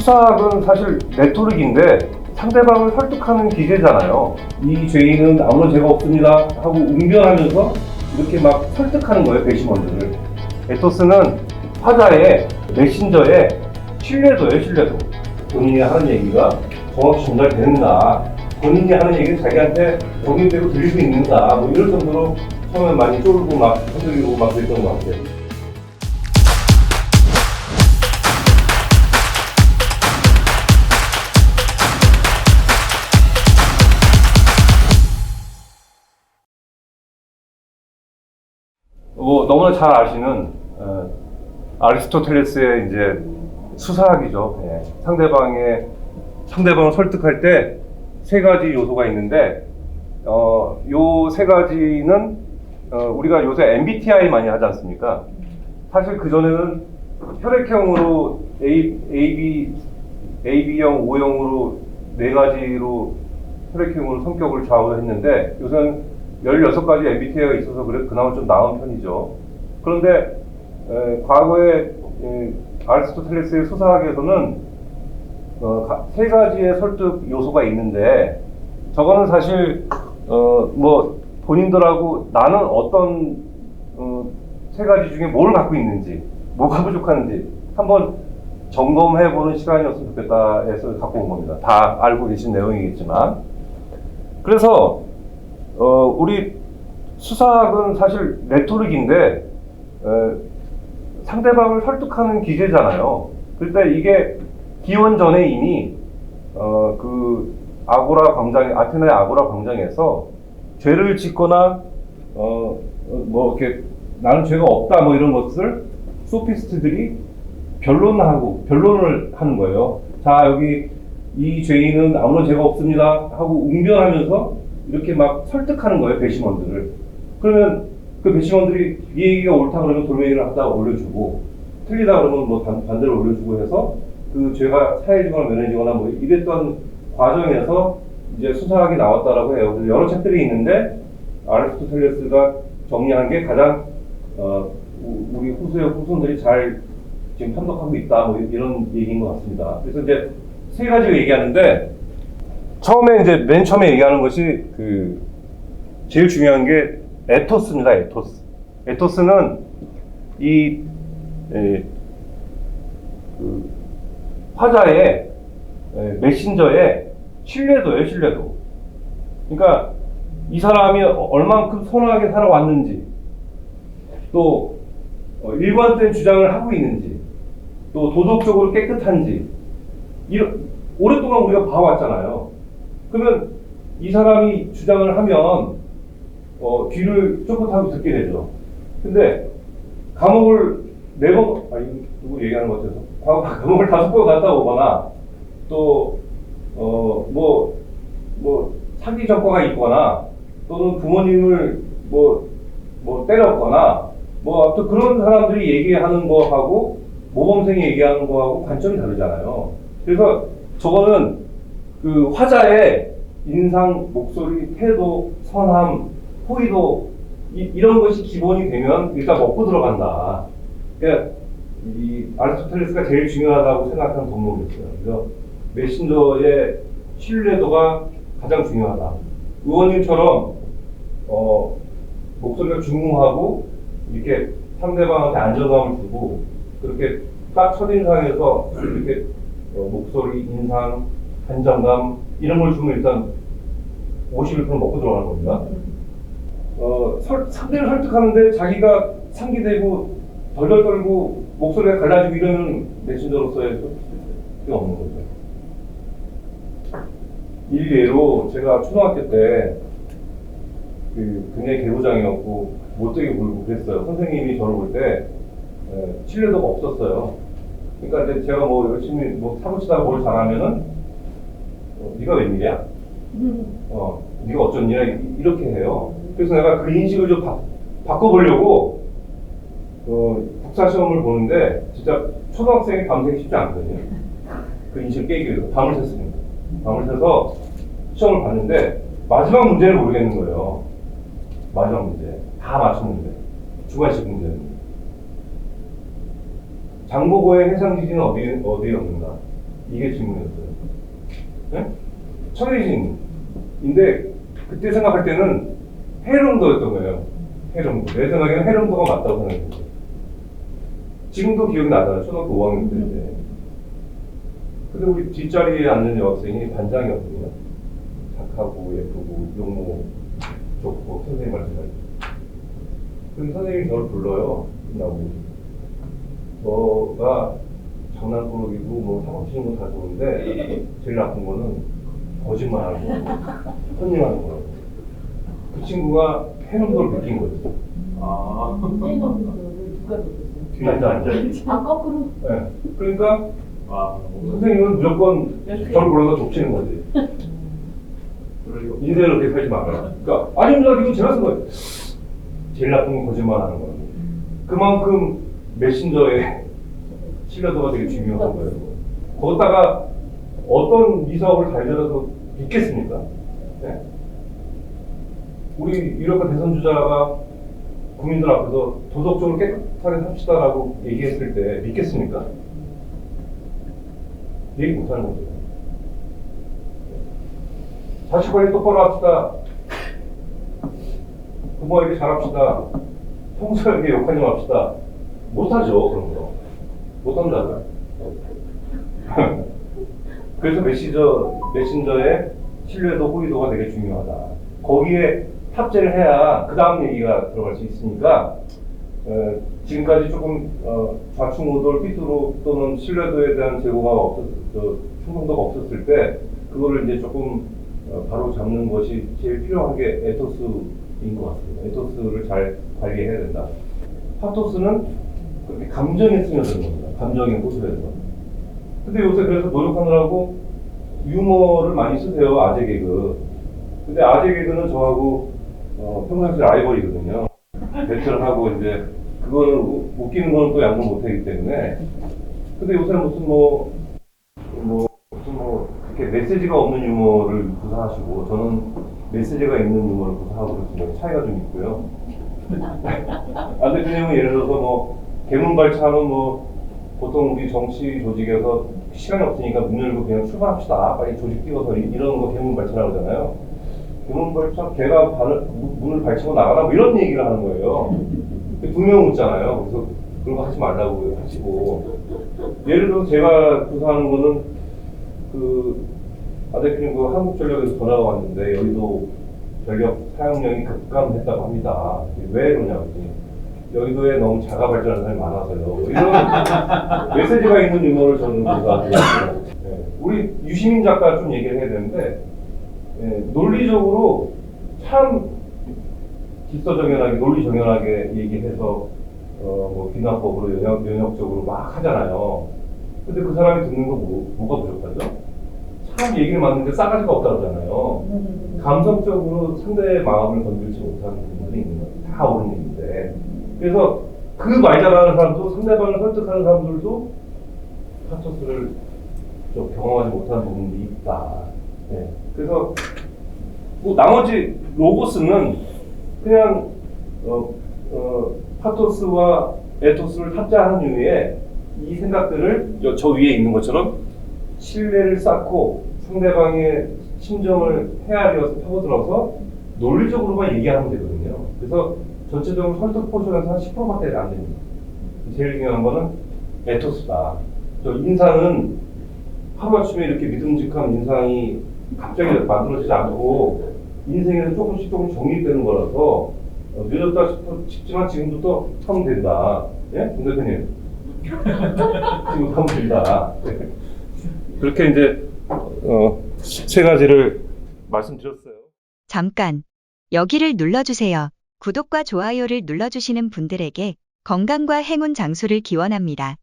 수사학은 사실 레토릭인데 상대방을 설득하는 기계잖아요. 이 죄인은 아무런 죄가 없습니다 하고 웅변하면서 이렇게 막 설득하는 거예요, 배심원들을. 에토스는 화자의 메신저의 신뢰도예요, 신뢰도. 본인이 하는 얘기가 정확히 전달되는가, 본인이 하는 얘기는 자기한테 적용되고 들릴 수 있는가, 뭐 이럴 정도로 처음에 많이 쫄고 막 흔들리고 막 그랬던 것 같아요. 뭐 너무나 잘 아시는 아리스토텔레스의 이제 수사학이죠. 예. 상대방을 설득할 때 세 가지 요소가 있는데 요 세 가지는 우리가 요새 MBTI 많이 하지 않습니까? 사실 그 전에는 혈액형으로 AB형, O형으로 네 가지로 혈액형으로 성격을 좌우했는데 요새는 16가지 MBTI가 있어서 그나마 좀 나은 편이죠. 그런데 과거에 아리스토텔레스의 수사학에서는 세 가지의 설득 요소가 있는데 저거는 사실 뭐 본인들하고 나는 어떤 세 가지 중에 뭘 갖고 있는지, 뭐가 부족한지 한번 점검해보는 시간이었으면 좋겠다 해서 갖고 온 겁니다. 다 알고 계신 내용이겠지만. 그래서 우리 수사학은 사실 레토릭인데 상대방을 설득하는 기계잖아요. 그런데 이게 기원 전에 이미 그 아테네의 아고라 광장에서 죄를 짓거나 뭐 이렇게 나는 죄가 없다 뭐 이런 것을 소피스트들이 변론을 하는 거예요. 자, 여기 이 죄인은 아무런 죄가 없습니다 하고 웅변하면서 이렇게 막 설득하는 거예요, 배심원들을. 그러면 그 배심원들이 이 얘기가 옳다 그러면 돌멩이를 갖다 올려주고, 틀리다 그러면 뭐 반대로 올려주고 해서 그 죄가 사해지거나 면해지거나 뭐 이랬던 과정에서 이제 수사학이 나왔다라고 해요. 그래서 여러 책들이 있는데 아리스토텔레스가 정리한 게 가장 우리 후손들이 잘 지금 탐독하고 있다 뭐 이런 얘기인 것 같습니다. 그래서 이제 세 가지 얘기하는데 처음에 이제 맨 처음에 얘기하는 것이 그 제일 중요한 게 에토스입니다. 에토스는 이 그 화자의 메신저의 신뢰도예요, 신뢰도. 그러니까 이 사람이 얼만큼 선하게 살아왔는지, 또 일관된 주장을 하고 있는지, 또 도덕적으로 깨끗한지, 오랫동안 우리가 봐왔잖아요. 그러면 이 사람이 주장을 하면 귀를 쫑긋하고 듣게 되죠. 근데 감옥을 4번, 누구 얘기하는 것 같아서 감옥을 5번 갔다 오거나 또 사기 전과가 있거나 또는 부모님을 뭐 때렸거나 또 그런 사람들이 얘기하는 거하고 모범생이 얘기하는 거하고 관점이 다르잖아요. 그래서 저거는 그 화자의 인상, 목소리, 태도, 선함, 호의도 이런 것이 기본이 되면 일단 먹고 들어간다. 그러니까 이 아리스토텔레스가 제일 중요하다고 생각하는 덕목이었어요. 그래서 메신저의 신뢰도가 가장 중요하다. 의원님처럼 목소리가 중후하고 이렇게 상대방한테 안정감을 주고 그렇게 딱 첫인상에서 이렇게 목소리, 인상, 안정감 이런 걸 주면 일단 51% 먹고 들어가는 겁니다. 상대를 설득하는데 자기가 상기되고 덜덜 떨고 목소리가 갈라지고 이러면 메신저로서의 필요 없는 거죠. 일례로 제가 초등학교 때 굉장히 개구장이었고 못되게 굴고 그랬어요. 선생님이 저를 볼 때 신뢰도가 없었어요. 그러니까 이제 제가 뭐 열심히 사고치다가 뭘 잘하면은 네가 웬일이야? 네가 어쩐 일이야? 이렇게 해요. 그래서 내가 그 인식을 좀 바꿔보려고 국사 시험을 보는데 진짜 초등학생이 밤새기 쉽지 않거든요. 그 인식을 깨기 위해서 밤을 샜습니다. 밤을 새서 시험을 봤는데 마지막 문제를 모르겠는 거예요. 마지막 문제 다 맞췄는데 주관식 문제는 장보고의 해상 지진은 어디에 없는가? 이게 질문이었어요. 네? 청해진인데 그때 생각할 때는 해령도였던 거예요. 해령도. 내 생각에는 해령도가 맞다고 생각했어요. 지금도 기억이 나잖아요. 초등학교 5학년 때인데. 근데 우리 뒷자리에 앉는 여학생이 반장이었거든요. 착하고 예쁘고 용모 좋고 선생님 말씀 잘 듣고. 그럼 선생님이 저를 불러요. 끝나고. 너가 장난꾸러기고 뭐 사고 치는 건 다 좋은데 제일 나쁜 거는 거짓말하고 혼님하는 거라고. 그 친구가 해령도를 느낀 거죠. 아. 누가 뒤에 앉아. 아, 거꾸로? 네. 그러니까 아, 선생님은 무조건 저를 불러서 족치는 거지. 인생을 그렇게 살지 말아요. 그러니까 아닙니다. 이거 제가 쓴 거예요. 제일 나쁜 건 거짓말하는 거예요. 그만큼 메신저의 신뢰도가 되게 중요한 거예요. 거기다가 어떤 미사업을 달려서 믿겠습니까? 네? 우리 유력한 대선 주자가 국민들 앞에서 도덕적으로 깨끗하게 삽시다라고 얘기했을 때 믿겠습니까? 얘기 못하는 거죠. 자식 관리 똑바로 합시다. 부모에게 잘합시다. 평소에게 욕하지 맙시다. 못하죠, 그런 거. 못한다고요. 그래서 메신저의 신뢰도, 호의도가 되게 중요하다. 거기에 탑재를 해야 그 다음 얘기가 들어갈 수 있으니까 지금까지 조금 좌충우돌, 삐뚤어 또는 신뢰도에 대한 제고가 충동도가 없었을 때 그거를 이제 조금 바로 잡는 것이 제일 필요한 게 에토스인 것 같습니다. 에토스를 잘 관리해야 된다. 파토스는 그렇게 감정에 스며드는 겁니다. 감정에 호소해서. 근데 요새 그래서 노력하느라고 유머를 많이 쓰세요. 아재 개그. 근데 아재 개그는 저하고 평상시 라이벌이거든요. 배틀을 하고 이제 그거는 웃기는 거는 또 양보 못하기 때문에. 근데 요새는 무슨 그렇게 메시지가 없는 유머를 구사하시고 저는 메시지가 있는 유머를 구사하고 그렇습니다. 차이가 좀 있고요. 안 대표님은 예를 들어서 개문발차하면 보통 우리 정치 조직에서 시간이 없으니까 문 열고 그냥 출발합시다. 빨리 조직 띄워서 이런 거 개문발차라고 하잖아요. 개문발차, 걔가 문을 발치고 나가라 뭐 이런 얘기를 하는 거예요. 두 명 웃잖아요. 그래서 그런 거 하지 말라고 하시고. 예를 들어서 제가 구사하는 거는 아 대표님 한국전력에서 전화가 왔는데 여의도 전력 사용량이 급감했다고 합니다. 왜 그러냐고. 여의도에 너무 자가 발전하는 사람이 많아서요. 이런 메시지가 있는 유머를 저는 구사하고 네. 우리 유시민 작가 좀 얘기를 해야 되는데 논리적으로 참 기서정연하게 논리정연하게 얘기해서 비난법으로 연역적으로 막 하잖아요. 근데 그 사람이 듣는 거 뭐가 부족하죠? 참 얘기를 맞는데 싸가지가 없다 그러잖아요. 감성적으로 상대의 마음을 건들지 못하는 부분들이 있는 거예요. 다 옳은 얘기인데. 그래서 그 말 잘하는 사람도 상대방을 설득하는 사람들도 파토스를 좀 경험하지 못하는 부분이 있다. 네. 그래서 나머지 로고스는 그냥 파토스와 에토스를 탑재하는 이유에 이 생각들을 저 위에 있는 것처럼 신뢰를 쌓고 상대방의 심정을 헤아려서 파고들어서 논리적으로만 얘기하면 되거든요. 그래서 전체적으로 설득 포션에서 한 10%밖에 안 됩니다. 제일 중요한 거는 에토스다. 저 인상은 하루아침에 이렇게 믿음직한 인상이 갑자기 만들어지지 않고 인생에서 조금씩 정립되는 거라서 늦었다 싶지만 지금부터 하면 된다. 예? 송 대표님. 지금 하면 된다. 그렇게 이제 세 가지를 말씀드렸어요. 잠깐 여기를 눌러주세요. 구독과 좋아요를 눌러주시는 분들에게 건강과 행운 장수를 기원합니다.